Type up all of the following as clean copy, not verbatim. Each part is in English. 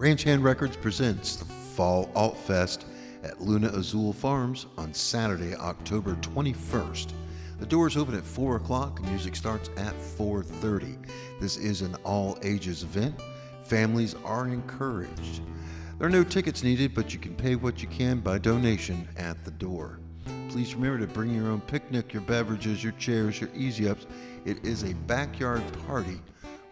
Ranch Hand Records presents the Fall Alt Fest at Luna Azul Farms on Saturday, October 21st. The doors open at 4 o'clock and music starts at 4:30. This is an all-ages event. Families are encouraged. There are no tickets needed, but you can pay what you can by donation at the door. Please remember to bring your own picnic, your beverages, your chairs, your easy-ups. It is a backyard party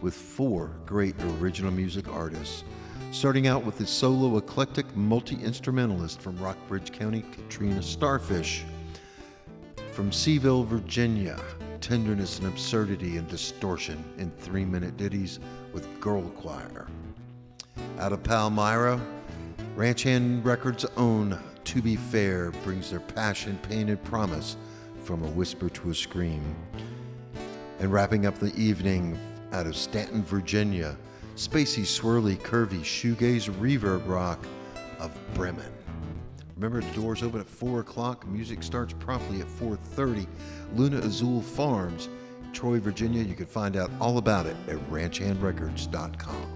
with 4 great original music artists. Starting out with the solo eclectic multi-instrumentalist from Rockbridge County, Katrina Starfish. From Seaville, Virginia, tenderness and absurdity and distortion in 3-minute ditties with girl choir. Out of Palmyra, Ranch Hand Records' own To Be Fair brings their passion, pain, and promise from a whisper to a scream. And wrapping up the evening out of Stanton, Virginia, spacey, swirly, curvy, shoegaze reverb rock of Bremen. Remember, the doors open at 4 o'clock. Music starts promptly at 4:30. Luna Azul Farms, Troy, Virginia. You can find out all about it at ranchhandrecords.com.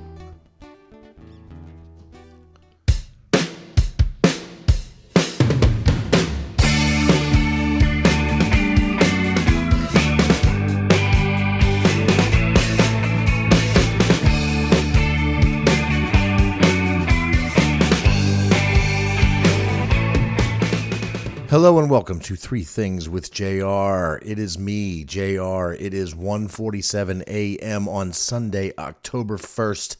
Hello and welcome to Three Things with JR. It is me, JR. It is 1:47 a.m. on Sunday, October 1st.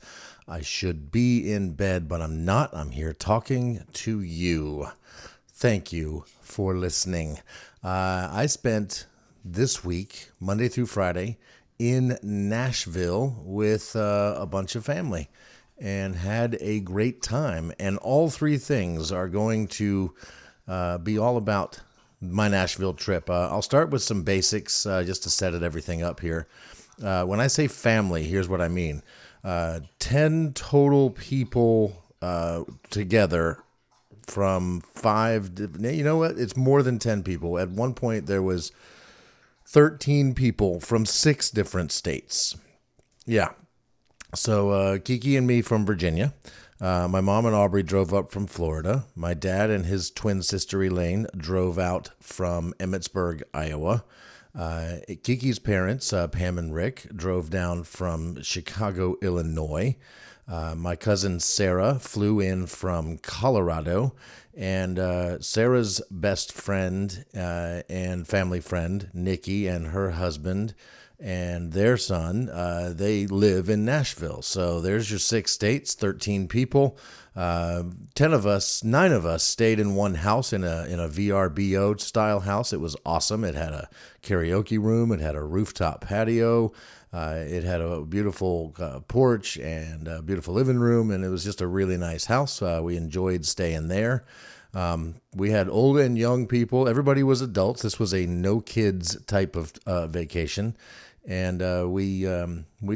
I should be in bed, but I'm not. I'm here talking to you. Thank you for listening. I spent this week, Monday through Friday, in Nashville with a bunch of family and had a great time. And all three things are going to be all about my Nashville trip. I'll start with some basics just to set everything up here. When I say family, here's what I mean. 10 total people together from 5. You know what? It's more than 10 people. At one point, there was 13 people from 6 different states. Yeah. So Kiki and me from Virginia. My mom and Aubrey drove up from Florida. My dad and his twin sister Elaine drove out from Emmitsburg, Iowa. Kiki's parents, Pam and Rick, drove down from Chicago, Illinois. My cousin Sarah flew in from Colorado. And Sarah's best friend and family friend, Nikki, and her husband and their son, they live in Nashville. So there's your 6 states, 13 people. 9 of us stayed in one house in a VRBO style house. It was awesome. It had a karaoke room. It had a rooftop patio. It had a beautiful porch and a beautiful living room. And it was just a really nice house. We enjoyed staying there. We had old and young people. Everybody was adults. This was a no kids type of vacation. And we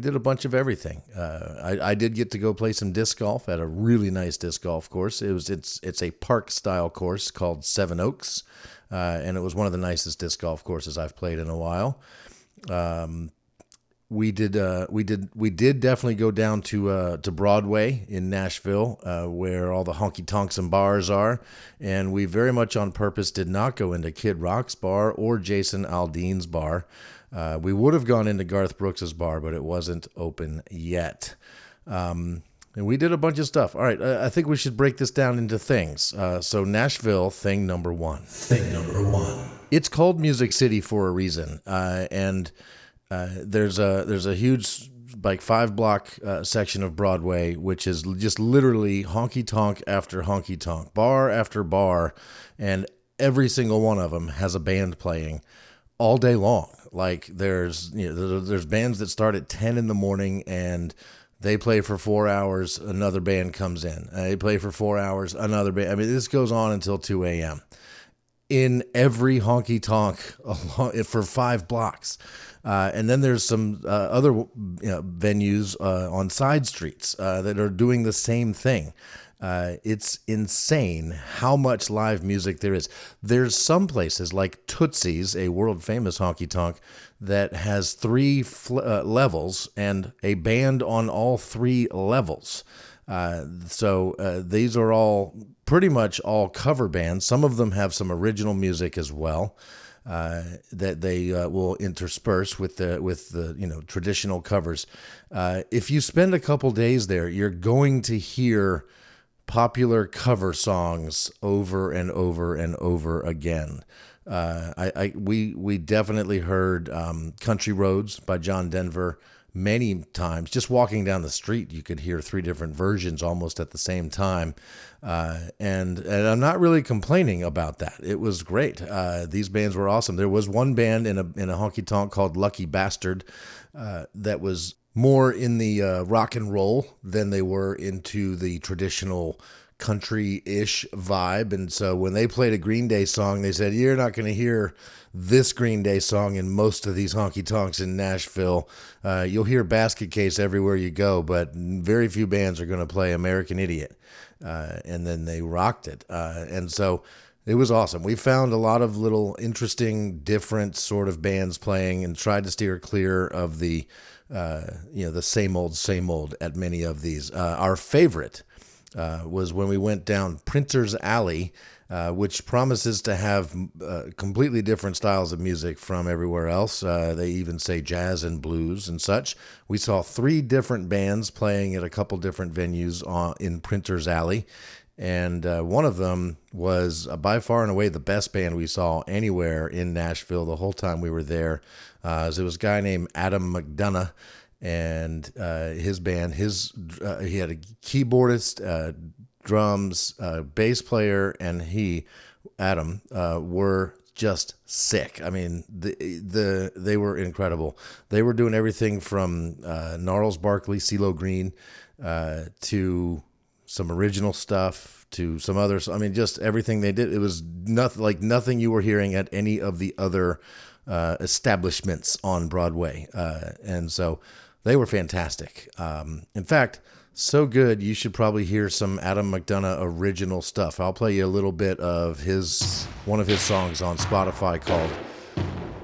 did a bunch of everything. I did get to go play some disc golf at a really nice disc golf course. It's a park style course called Seven Oaks, and it was one of the nicest disc golf courses I've played in a while. We did definitely go down to Broadway in Nashville, where all the honky tonks and bars are, and we very much on purpose did not go into Kid Rock's bar or Jason Aldean's bar. We would have gone into Garth Brooks's bar, but it wasn't open yet. And we did a bunch of stuff. All right, I think we should break this down into things. So Nashville, thing number one. It's called Music City for a reason, and there's a huge, like 5-block section of Broadway, which is just literally honky tonk after honky tonk, bar after bar, and every single one of them has a band playing all day long. Like there's bands that start at 10 in the morning and they play for 4 hours. Another band comes in. They play for 4 hours. Another band. I mean, this goes on until 2 a.m. in every honky tonk for 5 blocks. And then there's some other venues on side streets that are doing the same thing. It's insane how much live music there is. There's some places like Tootsie's, a world famous honky tonk, that has three levels and a band on all three levels. So these are all pretty much all cover bands. Some of them have some original music as well. That they will intersperse with the traditional covers. If you spend a couple days there, you're going to hear popular cover songs over and over and over again. We definitely heard "Country Roads" by John Denver many times. Just walking down the street, you could hear three different versions almost at the same time. And I'm not really complaining about that. It was great. These bands were awesome. There was one band in a honky tonk called Lucky Bastard that was more in the rock and roll than they were into the traditional country-ish vibe. And so when they played a Green Day song, they said, you're not going to hear this Green Day song in most of these honky tonks in Nashville. You'll hear Basket Case everywhere you go, but very few bands are going to play American Idiot. And then they rocked it. And so it was awesome. We found a lot of little interesting, different sort of bands playing and tried to steer clear of the same old at many of these. Our favorite was when we went down Printer's Alley, which promises to have completely different styles of music from everywhere else. They even say jazz and blues and such. We saw three different bands playing at a couple different venues in Printer's Alley. And one of them was by far and away the best band we saw anywhere in Nashville the whole time we were there. It was a guy named Adam McDonough. And his band, he had a keyboardist, drums, bass player, and Adam, were just sick. I mean, they were incredible. They were doing everything from Gnarls Barkley, CeeLo Green, to some original stuff, to some others. I mean, just everything they did. It was nothing you were hearing at any of the other establishments on Broadway, and so they were fantastic. In fact, so good you should probably hear some Adam McDonough original stuff. I'll play you a little bit of one of his songs on Spotify called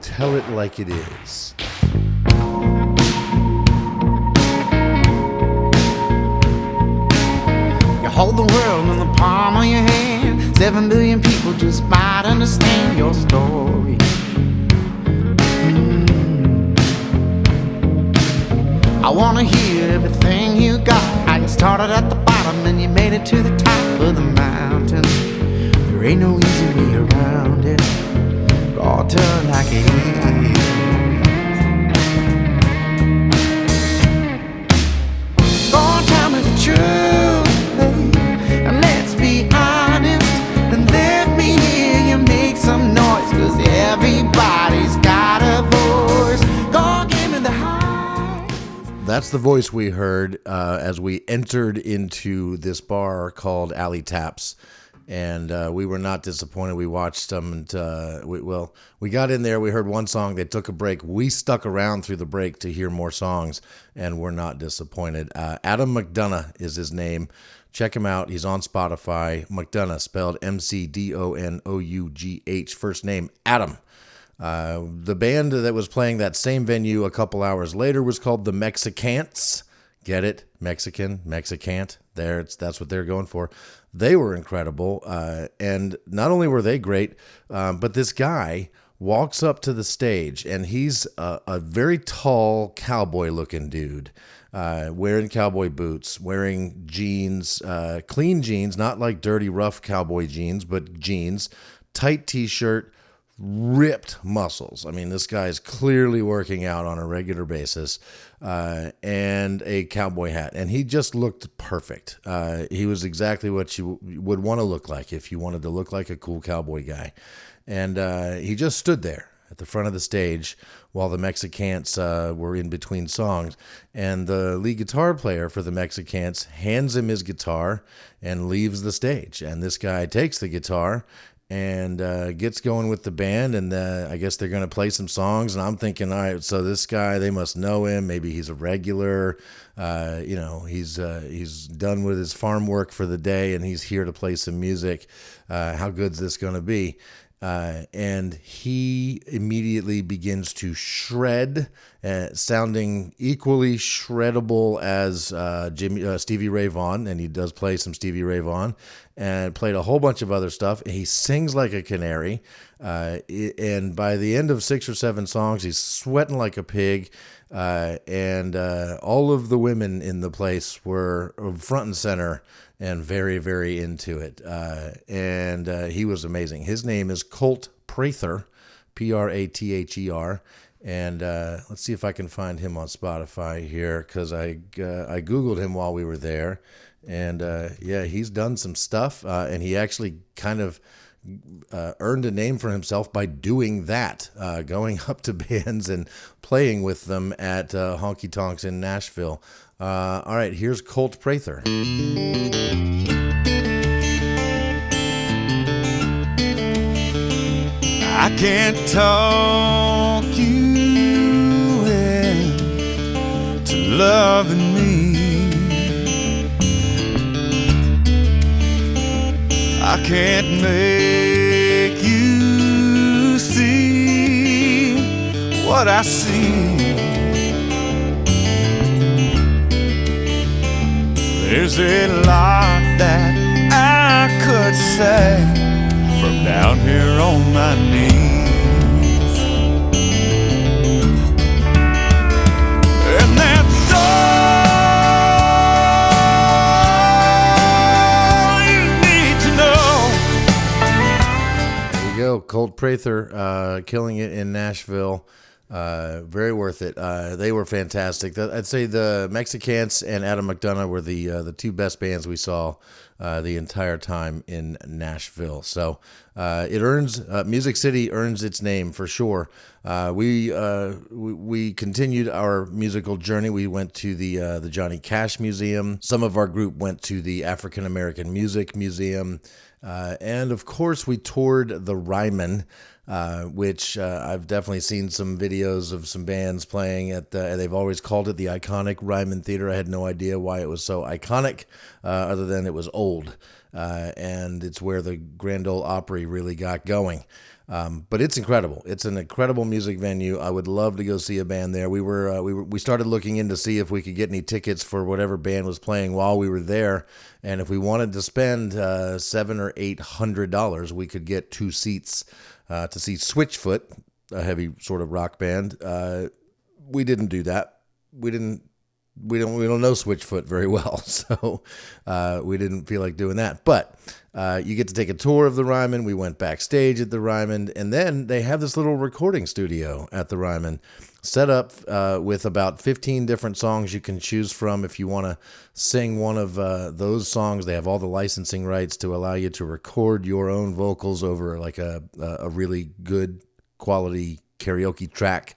"Tell It Like It Is." You hold the world in the palm of your hand. 7 billion people just might understand your story. I wanna hear everything you got. How you started at the bottom and you made it to the top of the mountain. There ain't no easy way around it. All turn like it is. Go on, tell me the truth, babe, and let's be honest. And let me hear you make some noise, 'cause everybody's got a voice. Go on, give me the high. That's the voice we heard as we entered into this bar called Alley Taps, and we were not disappointed. We watched them, and we got in there. We heard one song. They took a break. We stuck around through the break to hear more songs, and we're not disappointed. Adam McDonough is his name. Check him out. He's on Spotify. McDonough, spelled McDonough. First name Adam. The band that was playing that same venue a couple hours later was called the Mexicants. Get it? Mexican, Mexicant. That's what they're going for. They were incredible. And not only were they great, but this guy walks up to the stage, and he's a very tall cowboy-looking dude, wearing cowboy boots, wearing jeans, clean jeans, not like dirty, rough cowboy jeans, but jeans, tight T-shirt, ripped muscles. I mean, this guy's clearly working out on a regular basis, and a cowboy hat. And he just looked perfect. He was exactly what you would want to look like if you wanted to look like a cool cowboy guy. And he just stood there at the front of the stage while the Mexicants were in between songs. And the lead guitar player for the Mexicants hands him his guitar and leaves the stage. And this guy takes the guitar and gets going with the band, and I guess they're going to play some songs, and I'm thinking, all right, so this guy, they must know him. Maybe he's a regular. He's done with his farm work for the day, and he's here to play some music. How good's this going to be? And he immediately begins to shred, sounding equally shreddable as Stevie Ray Vaughan, and he does play some Stevie Ray Vaughan, and played a whole bunch of other stuff. He sings like a canary, and by the end of 6 or 7 songs, he's sweating like a pig, and all of the women in the place were front and center and very, very into it. And he was amazing. His name is Colt Prather, Prather. And let's see if I can find him on Spotify here, because I Googled him while we were there. And yeah, he's done some stuff. And he actually kind of earned a name for himself by doing that, going up to bands and playing with them at honky tonks in Nashville. All right, here's Colt Prather. I can't talk you into loving me. I can't make you see what I see. There's a lot that I could say from down here on my knees, and that's all you need to know. There you go, Colt Prather, killing it in Nashville. Very worth it. They were fantastic. I'd say the Mexicans and Adam McDonough were the two best bands we saw the entire time in Nashville. So it earns Music City earns its name for sure. We continued our musical journey. We went to the Johnny Cash Museum. Some of our group went to the African American Music Museum, and of course we toured the Ryman. Which I've definitely seen some videos of some bands playing at they've always called it the iconic Ryman Theater. I had no idea why it was so iconic, other than it was old, and it's where the Grand Ole Opry really got going. But it's incredible. It's an incredible music venue. I would love to go see a band there. We started looking in to see if we could get any tickets for whatever band was playing while we were there, and if we wanted to spend $700 or $800, we could get 2 seats. To see Switchfoot, a heavy sort of rock band. We didn't do that. We don't know Switchfoot very well, so we didn't feel like doing that. But you get to take a tour of the Ryman. We went backstage at the Ryman, and then they have this little recording studio at the Ryman set up with about 15 different songs you can choose from. If you want to sing one of those songs, they have all the licensing rights to allow you to record your own vocals over like a really good quality karaoke track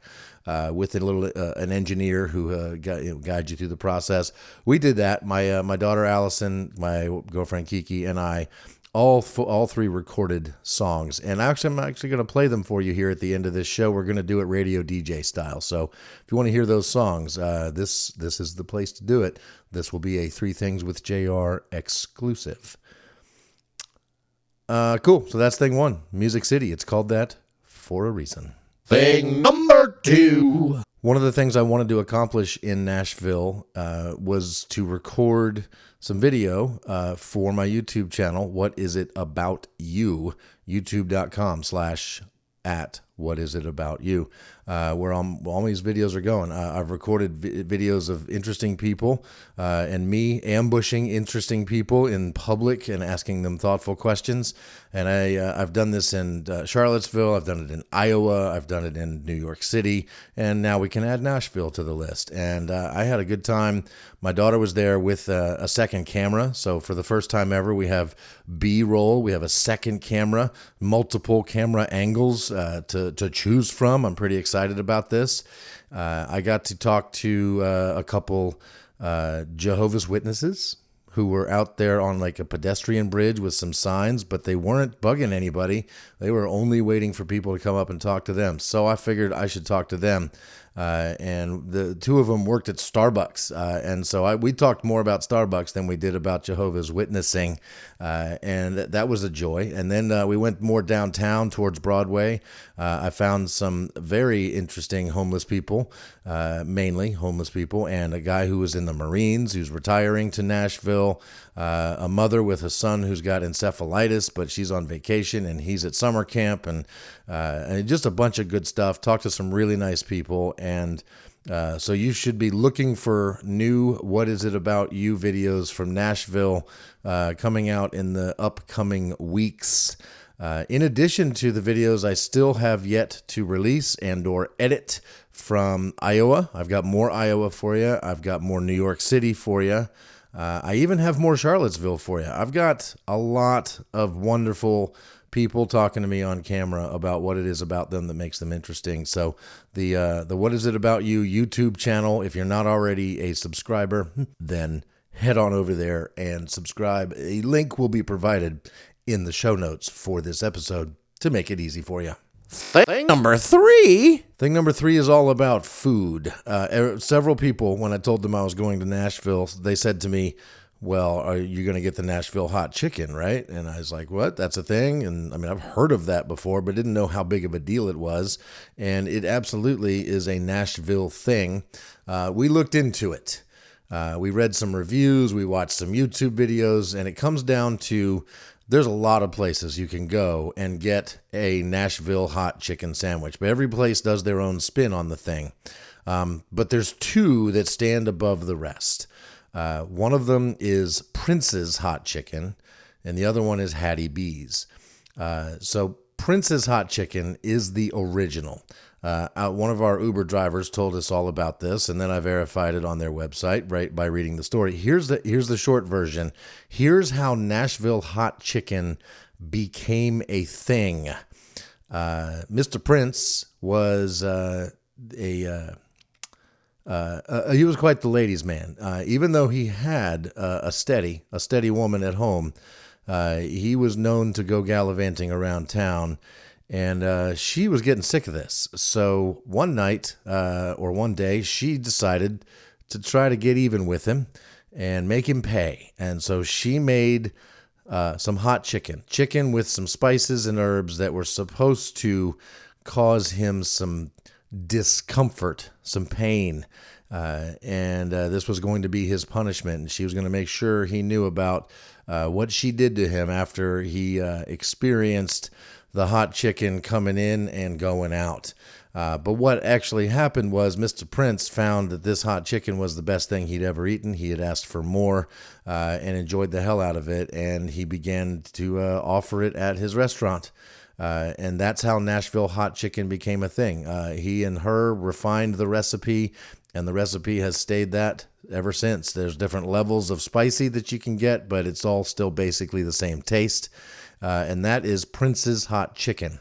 with a little an engineer who guides you through the process. We did that. My daughter Allison, my girlfriend Kiki, and I all 3 recorded songs, and I'm actually going to play them for you here at the end of this show. We're going to do it radio DJ style. So if you want to hear those songs, this is the place to do it. This will be a 3 Things with JR exclusive. Cool. So that's thing 1, Music City. It's called that for a reason. Thing number 2. One of the things I wanted to accomplish in Nashville was to record some video for my YouTube channel, What Is It About You, youtube.com/@whatisitaboutYou, where all these videos are going. I've recorded videos of interesting people and me ambushing interesting people in public and asking them thoughtful questions. And I've done this in Charlottesville, I've done it in Iowa, I've done it in New York City, and now we can add Nashville to the list. And I had a good time. My daughter was there with a second camera, so for the first time ever, we have B-roll. We have a second camera, multiple camera angles to choose from. I'm pretty excited about this. I got to talk to a couple Jehovah's Witnesses who were out there on like a pedestrian bridge with some signs, but they weren't bugging anybody. They were only waiting for people to come up and talk to them. So I figured I should talk to them. And the two of them worked at Starbucks. And so we talked more about Starbucks than we did about Jehovah's Witnessing. And that was a joy. And then we went more downtown towards Broadway. I found some very interesting homeless people, mainly homeless people, and a guy who was in the Marines who's retiring to Nashville, a mother with a son who's got encephalitis, but she's on vacation and he's at summer camp, and just a bunch of good stuff. Talked to some really nice people. And so you should be looking for new What Is It About You videos from Nashville coming out in the upcoming weeks. In addition to the videos I still have yet to release and or edit from Iowa. I've got more Iowa for you. I've got more New York City for you. I even have more Charlottesville for you. I've got a lot of wonderful people talking to me on camera about what it is about them that makes them interesting. So the What Is It About You YouTube channel, if you're not already a subscriber, then head on over there and subscribe. A link will be provided in the show notes for this episode to make it easy for you. Thing number three is all about food. Several people, when I told them I was going to Nashville, they said to me, well, are you going to get the Nashville Hot Chicken, right? And I was like, what? That's a thing? And I mean, I've heard of that before, but didn't know how big of a deal it was. And it absolutely is a Nashville thing. We looked into it. We read some reviews. We watched some YouTube videos. And it comes down to there's a lot of places you can go and get a Nashville Hot Chicken sandwich. But every place does their own spin on the thing. But there's two that stand above the rest. One of them is Prince's Hot Chicken, and the other one is Hattie B's. So Prince's Hot Chicken is the original. One of our Uber drivers told us all about this, and then I verified it on their website right by reading the story. Here's the short version. Here's how Nashville Hot Chicken became a thing. Mr. Prince was he was quite the ladies' man. Even though he had a steady woman at home, he was known to go gallivanting around town, and she was getting sick of this. So one night or one day, she decided to try to get even with him and make him pay. And so she made some hot chicken with some spices and herbs that were supposed to cause him some discomfort, some pain, and this was going to be his punishment, and she was going to make sure he knew about what she did to him after he experienced the hot chicken coming in and going out. But what actually happened was Mr. Prince found that this hot chicken was the best thing he'd ever eaten. He had asked for more and enjoyed the hell out of it, and he began to offer it at his restaurant. And that's how Nashville Hot Chicken became a thing. He and her refined the recipe, and the recipe has stayed that ever since. There's different levels of spicy that you can get, but it's all still basically the same taste. And that is Prince's Hot Chicken.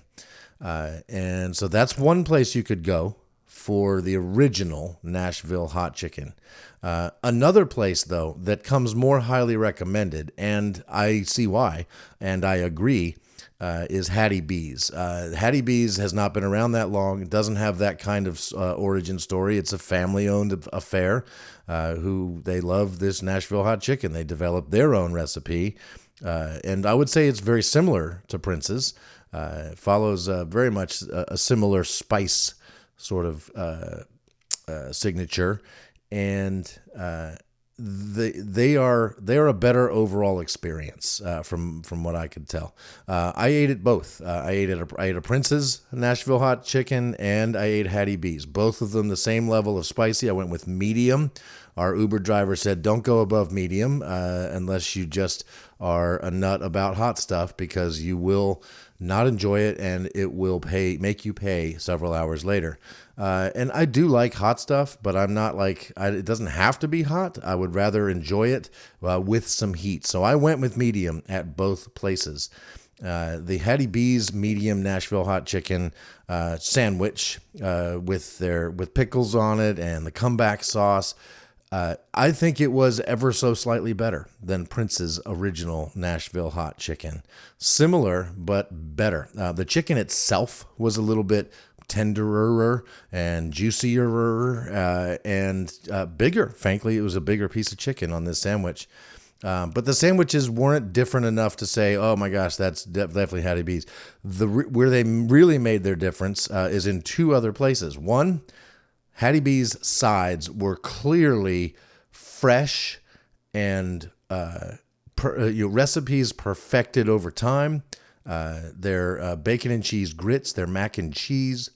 And so that's one place you could go for the original Nashville Hot Chicken. Another place, though, that comes more highly recommended, and I see why, and I agree, is Hattie B's. Hattie B's has not been around that long. It doesn't have that kind of origin story. It's a family-owned affair who they love this Nashville Hot Chicken. They developed their own recipe, and I would say it's very similar to Prince's. It follows very much a similar spice sort of signature, and they're a better overall experience from what I could tell. I ate it both. I ate a Prince's Nashville Hot Chicken, and I ate Hattie B's. Both of them the same level of spicy. I went with medium. Our Uber driver said, don't go above medium unless you just are a nut about hot stuff, because you will not enjoy it, and it will make you pay several hours later. And I do like hot stuff, but I'm not like, it doesn't have to be hot. I would rather enjoy it with some heat. So I went with medium at both places. The Hattie B's medium Nashville Hot Chicken sandwich with pickles on it and the comeback sauce. I think it was ever so slightly better than Prince's original Nashville Hot Chicken. Similar, but better. The chicken itself was a little bit tenderer and juicier and bigger. Frankly, it was a bigger piece of chicken on this sandwich. But the sandwiches weren't different enough to say, oh my gosh, that's definitely Hattie B's. Where they really made their difference is in two other places. One, Hattie B's sides were clearly fresh and recipes perfected over time. Their bacon and cheese grits, their mac and cheese,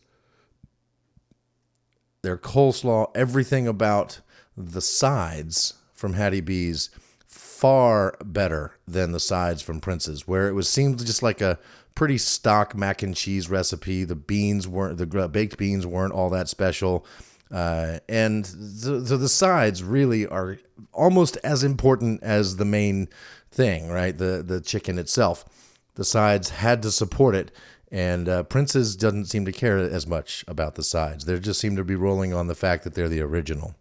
their coleslaw, everything about the sides from Hattie B's far better than the sides from Prince's, where it seemed just like a pretty stock mac and cheese recipe. The baked beans weren't all that special. And the sides really are almost as important as the main thing, right? The chicken itself. The sides had to support it, and Prince's doesn't seem to care as much about the sides. They just seem to be rolling on the fact that they're the original.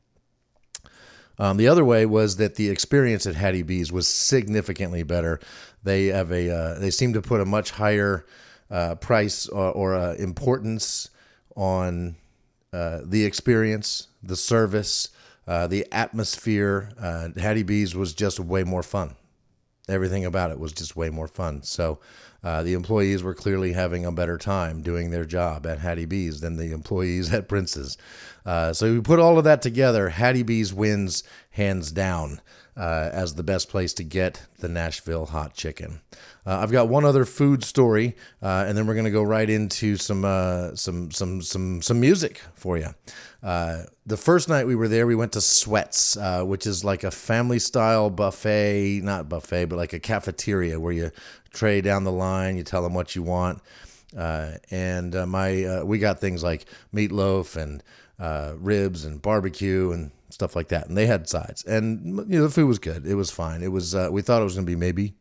The other way was that the experience at Hattie B's was significantly better. They seem to put a much higher price or importance on the experience, the service, the atmosphere. Hattie B's was just way more fun. Everything about it was just way more fun. So the employees were clearly having a better time doing their job at Hattie B's than the employees at Prince's. So we put all of that together. Hattie B's wins hands down as the best place to get the Nashville Hot Chicken. I've got one other food story, and then we're going to go right into some music for you. The first night we were there, we went to Sweats, which is like a family-style buffet, not buffet, but like a cafeteria where you tray down the line, you tell them what you want. We got things like meatloaf and ribs and barbecue and stuff like that. And they had sides. And the food was good. It was fine. It was we thought it was going to be maybe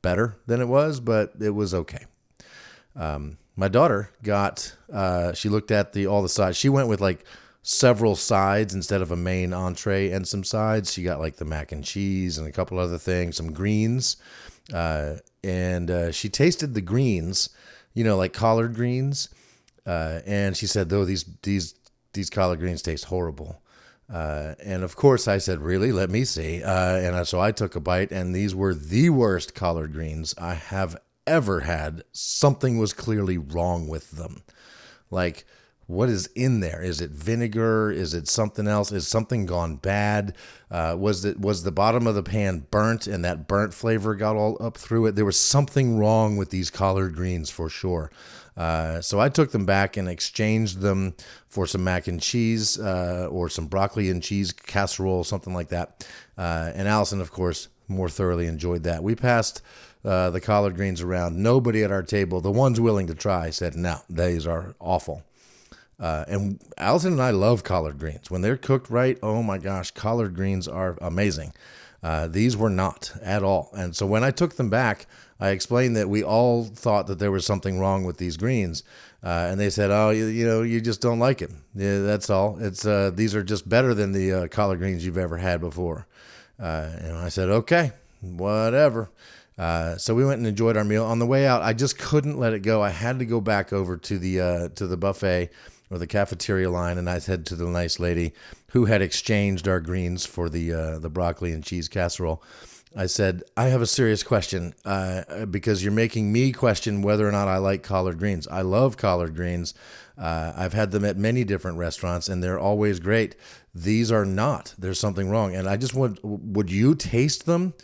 better than it was, but it was okay. My daughter she looked at all the sides. She went with like several sides instead of a main entree and some sides. She got like the mac and cheese and a couple other things, some greens. And she tasted the greens, like collard greens. And she said, though, these collard greens taste horrible. And of course I said, really? Let me see. So I took a bite, and these were the worst collard greens I have ever had. Something was clearly wrong with them. Like, what is in there? Is it vinegar? Is it something else? Is something gone bad? Was the bottom of the pan burnt, and that burnt flavor got all up through it? There was something wrong with these collard greens for sure. So I took them back and exchanged them for some mac and cheese or some broccoli and cheese casserole, something like that. And Allison, of course, more thoroughly enjoyed that. We passed the collard greens around. Nobody at our table, the ones willing to try, said, no, these are awful. And Allison and I love collard greens. When they're cooked right, oh my gosh, collard greens are amazing. These were not at all. And so when I took them back, I explained that we all thought that there was something wrong with these greens. And they said, oh, you just don't like it. Yeah, that's all. It's these are just better than the collard greens you've ever had before. And I said, okay, whatever. So we went and enjoyed our meal. On the way out, I just couldn't let it go. I had to go back over to the buffet or the cafeteria line, and I said to the nice lady who had exchanged our greens for the broccoli and cheese casserole, I said, I have a serious question because you're making me question whether or not I like collard greens. I love collard greens. I've had them at many different restaurants, and they're always great. These are not. There's something wrong. And I just would you taste them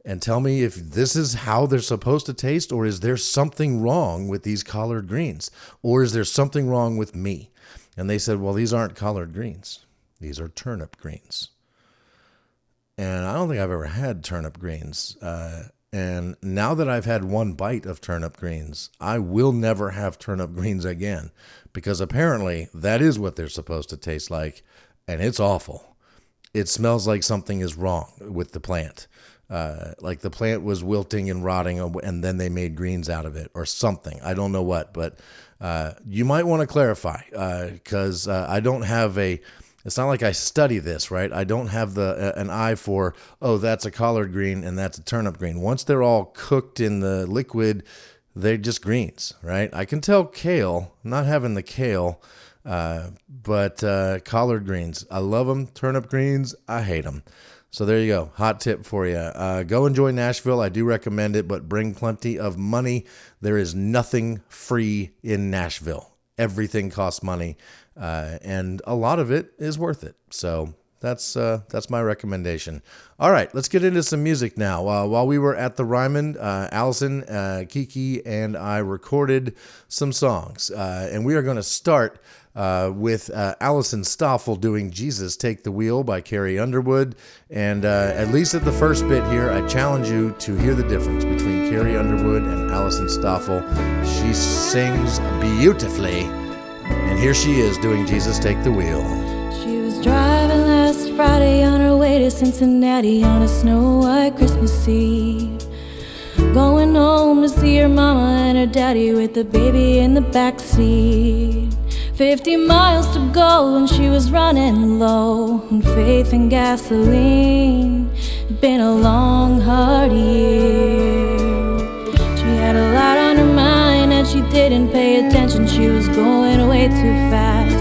and tell me if this is how they're supposed to taste, or is there something wrong with these collard greens? Or is there something wrong with me? And they said, well, these aren't collard greens. These are turnip greens. And I don't think I've ever had turnip greens. And now that I've had one bite of turnip greens, I will never have turnip greens again, because apparently that is what they're supposed to taste like, and it's awful. It smells like something is wrong with the plant. Like the plant was wilting and rotting, and then they made greens out of it or something. I don't know what, but you might want to clarify, because I don't have a it's not like I study this, right? I don't have an eye for, oh, that's a collard green and that's a turnip green. Once they're all cooked in the liquid, they're just greens, right? I can tell kale, not having the kale, but collard greens, I love them. Turnip greens, I hate them. So there you go. Hot tip for you. Go enjoy Nashville. I do recommend it, but bring plenty of money. There is nothing free in Nashville. Everything costs money, and a lot of it is worth it. So that's my recommendation. All right, let's get into some music now. While we were at the Ryman, Allison, Kiki, and I recorded some songs, and we are going to start with Allison Stoffel doing "Jesus Take the Wheel" by Carrie Underwood. And at least at the first bit here, I challenge you to hear the difference between Carrie Underwood and Allison Stoffel. She sings beautifully, and here she is doing "Jesus Take the Wheel." She was driving last Friday on her way to Cincinnati on a snow-white Christmas Eve, going home to see her mama and her daddy with the baby in the backseat. 50 miles to go and she was running low on faith and gasoline. It'd been a long, hard year. She had a lot on her mind and she didn't pay attention. She was going way too fast,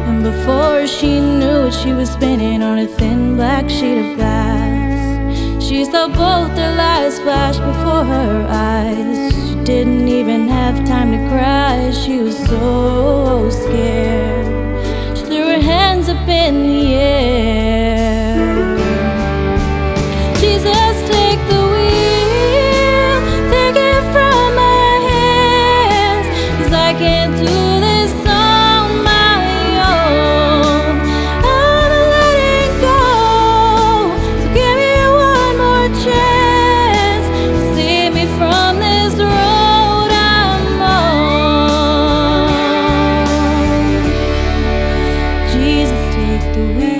and before she knew it, she was spinning on a thin black sheet of glass. She saw both their lives flash before her eyes. She didn't even have time to cry. She was so scared. She threw her hands up in the air. Jesus, take the wheel, take it from my hands, 'cause I can't do this on my own. I'm letting go, so give me one more chance to save me from this road I'm on. Jesus, take the wheel.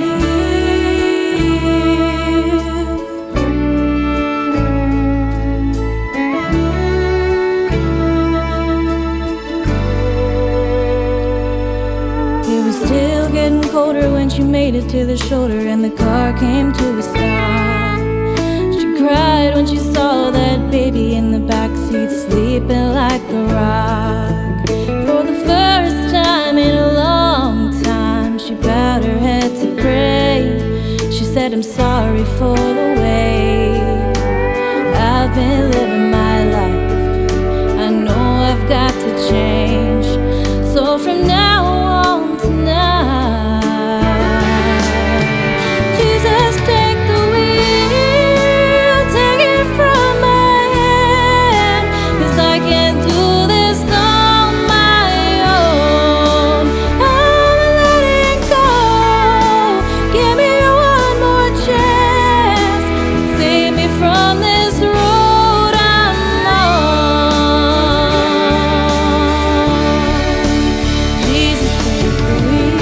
It was still getting colder when she made it to the shoulder and the car came to a stop. She cried when she saw that baby in the backseat sleeping like a rock. For the first time in a long time, she bowed her head to pray. She said, I'm sorry for the way I've been living my life. I know I've got to change. So from now on tonight, Jesus, take the wheel, take it from my hand, 'cause I can't do this on my own. I'm letting go, give me one more chance, save me from this road I'm on. Jesus, take the wheel.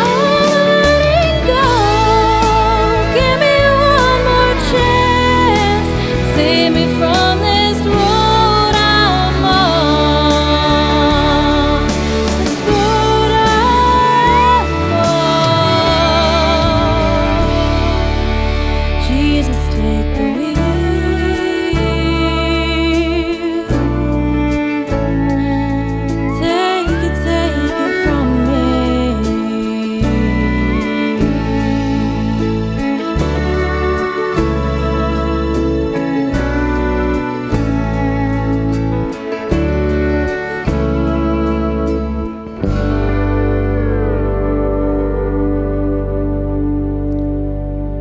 I'm letting go, give me one more chance, save me from this road I'm on. This road I'm on. Jesus, take the wheel. Take it from me.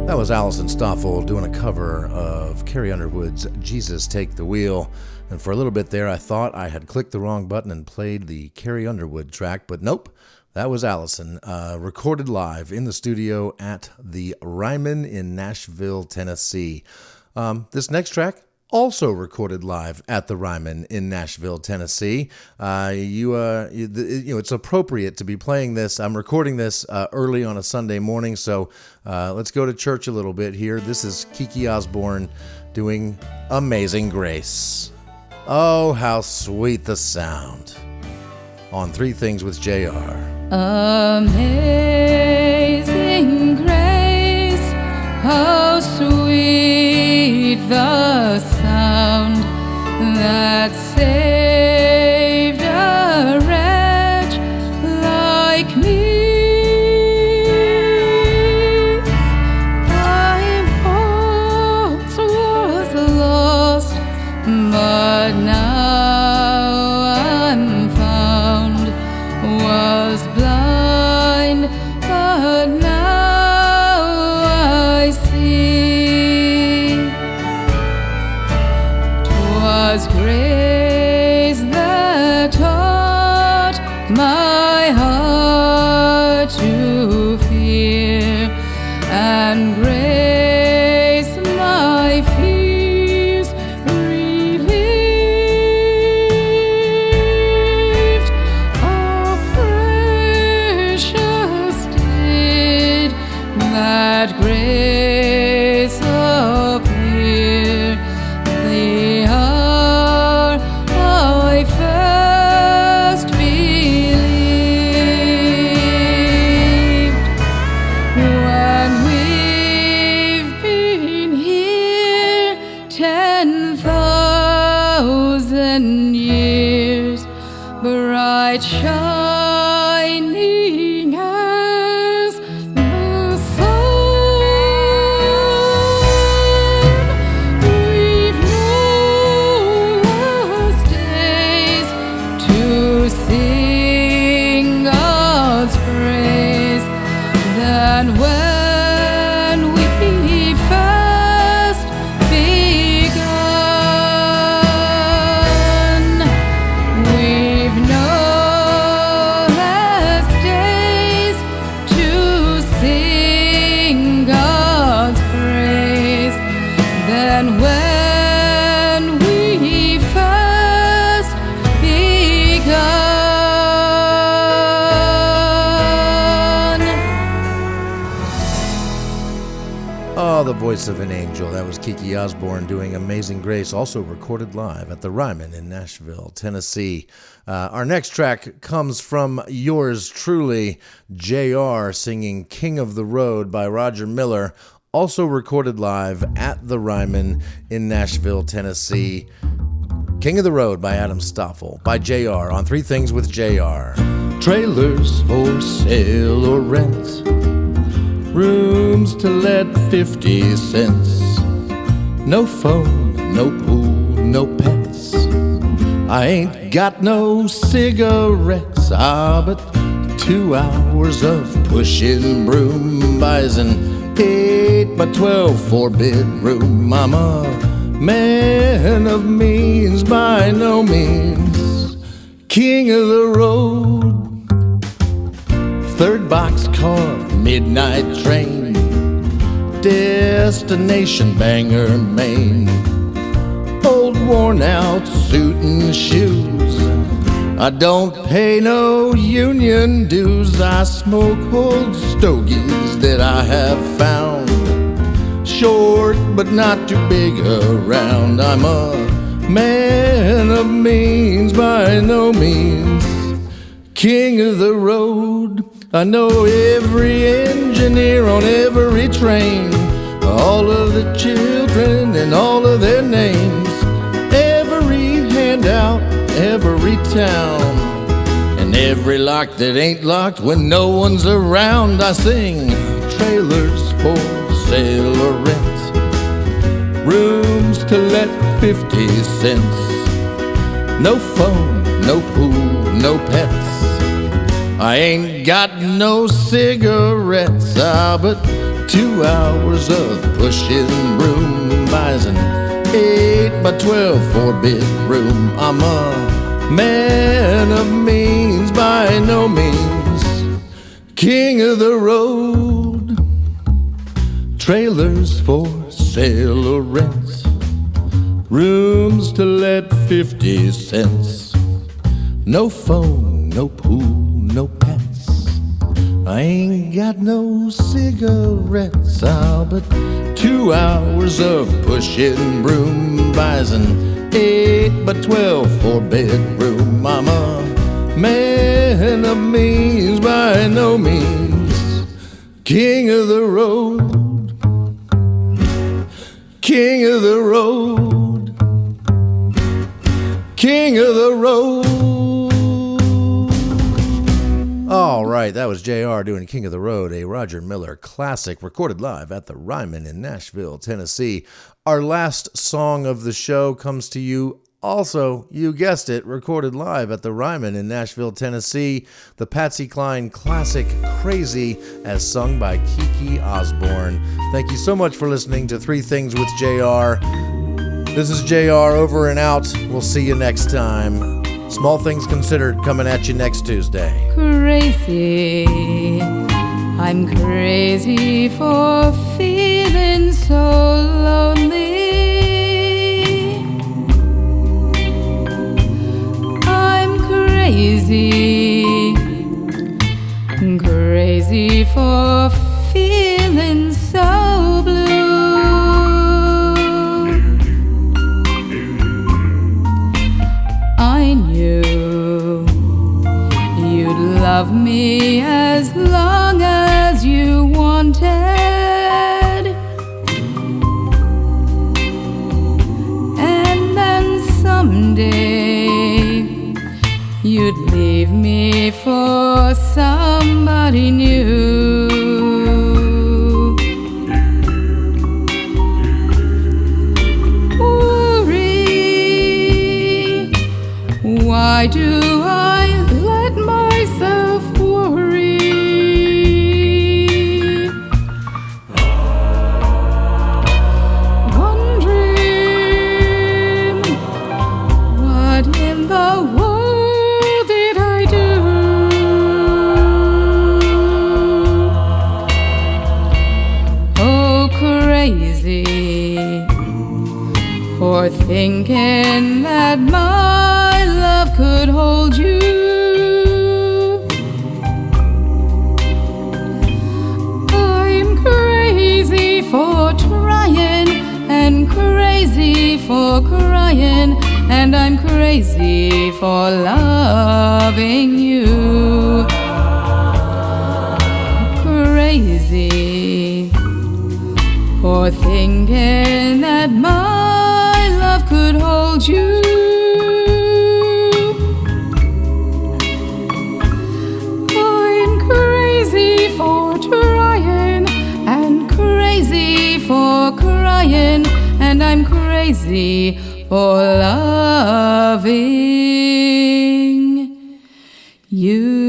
That was Allison Stoffel doing a cover of Carrie Underwood's "Jesus Take the Wheel." And for a little bit there, I thought I had clicked the wrong button and played the Carrie Underwood track, but nope, that was Allison, recorded live in the studio at the Ryman in Nashville, Tennessee. This next track, also recorded live at the Ryman in Nashville, Tennessee. It's appropriate to be playing this. I'm recording this early on a Sunday morning, so let's go to church a little bit here. This is Kiki Osborne doing Amazing Grace. Oh, how sweet the sound. On Three Things with JR. Amazing grace, how sweet the sound that saved a wretch like me. I once was lost, but now I'm found, was blind, but now I see. 'Twas grace that taught my heart to fear, and grace my fears relieved. Oh, precious did that grace appear, the hour I first believed. When we've been here 10,000 years, bright shining as the sun, we've no less days to sing God's praise than when we first begun. We've no less days to sing God's praise than when we first begun. Oh, the voice of an angel. That was Kiki Osborne doing Amazing Grace, also recorded live at the Ryman in Nashville, Tennessee. Our next track comes from yours truly, JR, singing King of the Road by Roger Miller, also recorded live at the Ryman in Nashville, Tennessee. King of the Road by Adam Stoffel, by JR, on Three Things with JR. Trailers for sale or rent, rooms to let 50 cents. No phone, no pool, no pets. I ain't got no cigarettes, but 2 hours of pushing broom buys an 8 by 12 4-bedroom. I'm a man of means by no means, king of the road. Third boxcar, midnight train, destination Bangor, Maine. Old worn out suit and shoes, I don't pay no union dues. I smoke old stogies that I have found, short but not too big around. I'm a man of means by no means, king of the road. I know every engineer on every train, all of the children and all of their names, every handout, every town, and every lock that ain't locked when no one's around. I sing trailers for sale or rent, rooms to let 50 cents. No phone, no pool, no pets. I ain't got no cigarettes, but 2 hours of pushing broom buys an 8 by 12 4-bedroom. I'm a man of means by no means, king of the road. Trailers for sale or rent, rooms to let 50 cents. No phone, no pool, no pets. I ain't got no cigarettes. But 2 hours of pushing broom buys an 8 by 12 4-bedroom. I'm a man of means, by no means king of the road. King of the road, king of the road. All right, that was JR doing King of the Road, a Roger Miller classic recorded live at the Ryman in Nashville, Tennessee. Our last song of the show comes to you also, you guessed it, recorded live at the Ryman in Nashville, Tennessee. The Patsy Cline classic Crazy, as sung by Kiki Osborne. Thank you so much for listening to Three Things with JR. This is JR over and out. We'll see you next time. Small Things Considered coming at you next Tuesday. Crazy, I'm crazy for feeling so lonely. I'm crazy, crazy for feeling so blue. I knew you'd love me as long as you wanted, and then someday you'd leave me for somebody new. Worry, why do I let myself worry? Wondering, what in the world did I do? Oh, crazy for thinking that my love could hold you. I'm crazy for trying and crazy for crying, and I'm crazy for loving you. Crazy for thinking that my love could hold you. I'm crazy for trying and crazy for crying, and I'm crazy for loving you.